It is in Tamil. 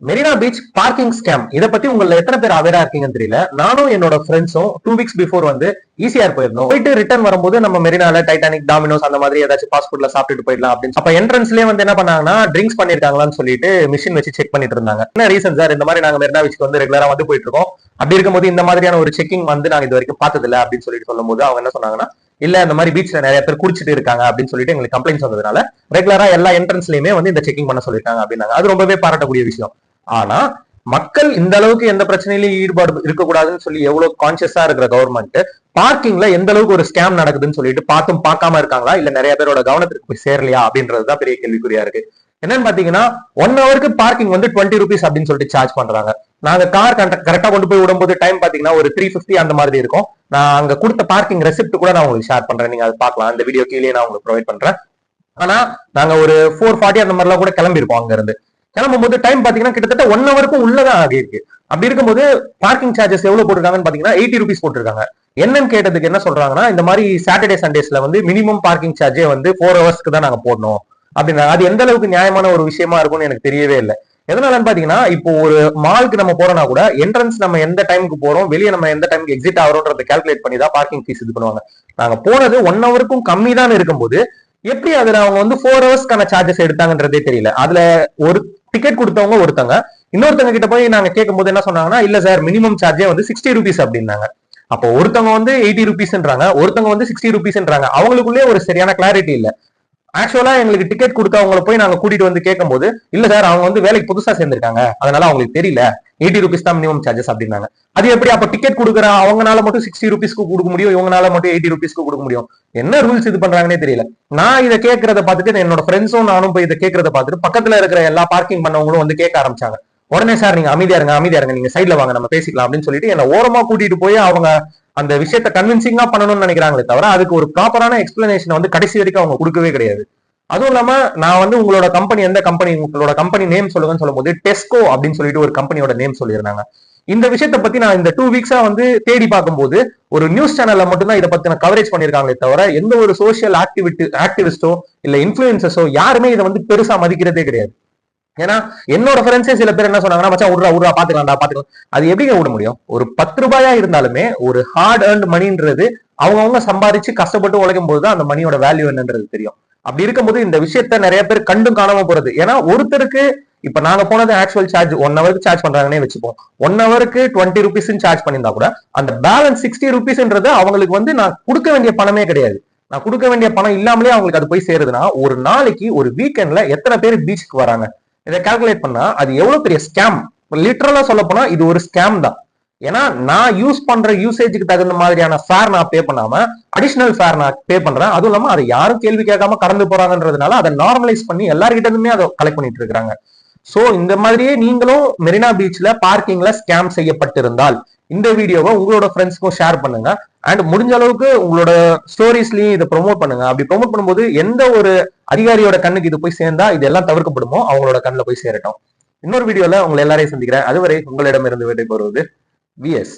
மெரினா பீச் பார்க்கிங் ஸ்கேம் இதை பத்தி உங்களை எத்தனை பேர் அவேரா இருக்கீங்கன்னு தெரியல. நானும் என்னோட ஃப்ரெண்ட்ஸும் 2 weeks பிஃபோர் வந்து ஈசிஆர் போயிருந்தோம். போயிட்டு ரிட்டர்ன் வரும்போது நம்ம மெரினால டைட்டானிக், டாமினோஸ் அந்த மாதிரி ஏதாச்சும் ஃபாஸ்ட் ஃபுட்ல சாப்பிட்டுட்டு போயிடலாம் அப்படின்னு அப்ப என்ட்ரன்ஸ்லயே வந்து என்ன பண்ணாங்கன்னா ட்ரிங்க்ஸ் பண்ணிருக்காங்களான்னு சொல்லிட்டு மிஷின் வச்சு செக் பண்ணிட்டு இருந்தாங்க. என்ன ரீசன் சார், இந்த மாதிரி நாங்க மெரினா பீச்சுக்கு வந்து ரெகுலரா வந்து போயிட்டு இருக்கோம், அப்படி இருக்கும்போது இந்த மாதிரியான ஒரு செக்கிங் வந்து நாங்க இது வரைக்கும் பார்த்தது இல்லை அப்படின்னு சொல்லிட்டு சொல்லும் போது அவங்க என்ன சொன்னாங்கன்னா, இல்ல இந்த மாதிரி பீச்ல நிறைய பேர் குடிச்சிட்டு இருக்காங்க அப்படின்னு சொல்லிட்டு எங்களுக்கு கம்ப்ளைண்ட்ஸ் வந்ததுனால ரெகுலரா எல்லா என்ட்ரன்ஸ்லயுமே வந்து இந்த செக்கிங் பண்ண சொல்லிருக்காங்க அப்படின்னாங்க. அது ரொம்பவே பாராட்டக்கூடிய விஷயம். ஆனா மக்கள் இந்த அளவுக்கு எந்த பிரச்சனையிலும் ஈடுபாடு இருக்கக்கூடாதுன்னு சொல்லி எவ்வளவு கான்சியஸா இருக்கிற கவர்மெண்ட் பார்க்கிங்ல எந்த அளவுக்கு ஒரு ஸ்கேம் நடக்குதுன்னு சொல்லிட்டு பார்த்தும் பார்க்காம இருக்காங்களா, இல்ல நிறைய பேரோட கவனத்திற்கு போய் சேரலையா அப்படின்றதுதான் பெரிய கேள்விக்குறியா இருக்கு. என்னன்னு பாத்தீங்கன்னா 1 hourக்கு பார்க்கிங் வந்து 20 rupees அப்படின்னு சொல்லிட்டு சார்ஜ் பண்றாங்க. நாங்க கார் கரெக்டா கொண்டு போய் விடும்போது டைம் பாத்தீங்கன்னா ஒரு 350 அந்த மாதிரி இருக்கும். நான் அங்க கொடுத்த பார்க்கிங் ரெசிப்ட் கூட நான் உங்களுக்கு ஷேர் பண்றேன், நீங்க அதை பார்க்கலாம். அந்த வீடியோ கீழே நான் உங்களுக்கு ப்ரொவைட் பண்றேன். ஆனா நாங்க ஒரு 4:40 அந்த மாதிரிலாம் கூட கிளம்பி இருப்போம். அங்க இருந்து கிளம்பும் போது டைம் பாத்தீங்கன்னா கிட்டத்தட்ட 1 hourக்கும் உள்ளதான் ஆகிருக்கு. அப்படி இருக்கும்போது பார்க்கிங் சார்ஜஸ் எவ்வளவு போட்டிருக்காங்கன்னு பாத்தீங்கன்னா 80 rupees போட்டிருக்காங்க. என்னன்னு கேட்டதுக்கு என்ன சொல்றாங்கன்னா, இந்த மாதிரி சாட்டர்டே சண்டேஸ்ல வந்து மினிமம் பார்க்கிங் சார்ஜே வந்து 4 hours தான் நாங்க போடணும் அப்படின்னா அது எந்த அளவுக்கு நியாயமான ஒரு விஷயமா இருக்கும்னு எனக்கு தெரியவே இல்லை. எதனாலன்னு பாத்தீங்கன்னா, இப்போ ஒரு மாலுக்கு நம்ம போறோம்னா கூட என்ட்ரன்ஸ் நம்ம எந்த டைமுக்கு போறோம், வெளியே நம்ம எந்த டைமுக்கு எக்ஸிட் ஆகிறோம்ன்றதை கால்குலேட் பண்ணி தான் பார்க்கிங் ஃபீஸ் இது பண்ணுவாங்க. நாங்க போனது 1 hourக்கும் கம்மி தான் இருக்கும்போது எப்படி அதுல அவங்க வந்து 4 hours சார்ஜஸ் எடுத்தாங்கன்றதே தெரியல. அதுல ஒரு டிக்கெட் கொடுத்தவங்க ஒருத்தங்க, இன்னொருத்தங்க கிட்ட போய் நாங்க கேட்கும் போது என்ன சொன்னாங்கன்னா, இல்ல சார் மினிமம் சார்ஜே வந்து 60 rupees அப்படின்னாங்க. அப்போ ஒருத்தவங்க வந்து 80 rupeesன்றாங்க, ஒருத்தவங்க வந்து 60 rupeesன்றாங்க. அவங்களுக்குள்ளே ஒரு சரியான கிளாரிட்டி இல்ல. ஆக்சுவலா எங்களுக்கு டிக்கெட் கொடுத்தவங்களை போய் நாங்க கூட்டிட்டு வந்து கேட்கும் போது, இல்ல சார் அவங்க வந்து வேலைக்கு புதுசா சேர்ந்திருக்காங்க, அதனால அவங்களுக்கு தெரியல, 80 rupees தான் மினிமம் சார்ஜஸ் அப்படின்னாங்க. அது எப்படி அப்ப டிக்கெட் கொடுக்குற அவங்கனால மட்டும் 60 rupeesக்கு கொடுக்க முடியும், இவங்கனால மட்டும் 80 rupeesக்கு கொடுக்க முடியும்? என்ன ரூல்ஸ் இது பண்றாங்கன்னே தெரியல. நான் இதை கேட்கறத பார்த்துட்டு என்னோட ஃப்ரெண்ட்ஸும் நானும் போய் இதை கேட்கறத பார்த்துட்டு பக்கத்துல இருக்கிற எல்லா பார்க்கிங் பண்ணவங்களும் வந்து கேட்க ஆரம்பிச்சாங்க. உடனே சார் நீங்க அமைதியா இருங்க, நீங்க சைட்ல வாங்க நம்ம பேசிக்கலாம் அப்படின்னு சொல்லிட்டு என்ன ஓரமா கூட்டிட்டு போய் அவங்க அந்த விஷயத்த கன்வின்சிங்கா பண்ணணும்னு நினைக்கிறாங்களே தவிர அதுக்கு ஒரு ப்ராப்பரான எக்ஸ்பிளனேஷன் வந்து கடைசி வரைக்கும் அவங்க கொடுக்கவே கிடையாது. அதுவும் இல்லாம நான் வந்து உங்களோட கம்பெனி எந்த கம்பெனி, உங்களோட கம்பெனி நேம் சொல்லுங்கன்னு சொல்லும் போது டெஸ்கோ அப்படின்னு சொல்லிட்டு ஒரு கம்பெனியோட நேம் சொல்லியிருந்தாங்க. இந்த விஷயத்த பத்தி நான் இந்த 2 weeks வந்து தேடி பார்க்கும்போது ஒரு நியூஸ் சேனல்ல மட்டும்தான் இதை பத்தின கவரேஜ் பண்ணிருக்காங்களே தவிர எந்த ஒரு சோசியல் ஆக்டிவிஸ்டோ இல்ல இன்ஃபுளுசஸோ யாருமே இதை வந்து பெருசா மதிக்கிறதே கிடையாது. ஏன்னா என்னோட ஃப்ரெண்ட்ஸே சில பேர் என்ன சொன்னாங்கன்னா, மச்சான் விட்றா பாத்துக்கலாம். அது எப்படிங்க விட முடியும்? ஒரு 10 ரூபாயா இருந்தாலுமே ஒரு ஹார்ட் ஏர்ன்ட் மணின்றது அவங்கவுங்க சம்பாதிச்சு கஷ்டப்பட்டு உழைக்கும் போதுதான் அந்த மணியோட வேல்யூ என்னன்றது தெரியும். அப்படி இருக்கும்போது இந்த விஷயத்த நிறைய பேர் கண்டும் காணாம போறது. ஏன்னா ஒருத்தருக்கு இப்ப நாங்க போனது ஆக்சுவல் சார்ஜ் 1 hourக்கு சார்ஜ் பண்றாங்கன்னே வச்சுப்போம். 1 hourக்கு 20 rupees சார்ஜ் பண்ணியிருந்தா கூட அந்த பேலன்ஸ் 60 rupeesன்றது அவங்களுக்கு வந்து நான் கொடுக்க வேண்டிய பணமே கிடையாது. நான் கொடுக்க வேண்டிய பணம் இல்லாமலே அவங்களுக்கு அது போய் சேருதுன்னா ஒரு நாளைக்கு ஒரு வீக்கெண்ட்ல எத்தனை பேர் பீச்சுக்கு வராங்க? இதை கால்குலேட் பண்ணா அது எவ்வளவு பெரிய ஸ்கேம். லிட்டரலா சொல்ல போனா இது ஒரு ஸ்கேம் தான். ஏன்னா நான் யூஸ் பண்ற யூசேஜுக்கு தகுந்த மாதிரியான ஃபேர் நான் பே பண்ணாம அடிஷனல் ஃபேர் நான் பே பண்றேன். அதுவும் இல்லாம அதை யாரும் கேள்வி கேட்காம கடந்து போறாங்கன்றதுனால அதை நார்மலைஸ் பண்ணி எல்லார்கிட்ட இருந்துமே அதை கலெக்ட் பண்ணிட்டு இருக்காங்க. சோ இந்த மாதிரியே நீங்களும் மெரினா பீச்ல பார்க்கிங்ல ஸ்கேம் செய்யப்பட்டிருந்தால் இந்த வீடியோவை உங்களோட ஃப்ரெண்ட்ஸ்க்கும் ஷேர் பண்ணுங்க. அண்ட் முடிஞ்ச அளவுக்கு உங்களோட ஸ்டோரிஸ்லயும் இதை ப்ரொமோட் பண்ணுங்க. அப்படி ப்ரொமோட் பண்ணும்போது எந்த ஒரு அதிகாரியோட கண்ணுக்கு இது போய் சேர்ந்தா இது எல்லாம் தவிர்க்கப்படுமோ அவங்களோட கண்ணில் போய் சேரட்டும். இன்னொரு வீடியோல உங்களை எல்லாரையும் சந்திக்கிறேன். அதுவரை உங்களிடமிருந்து விடைபெறுவது VS.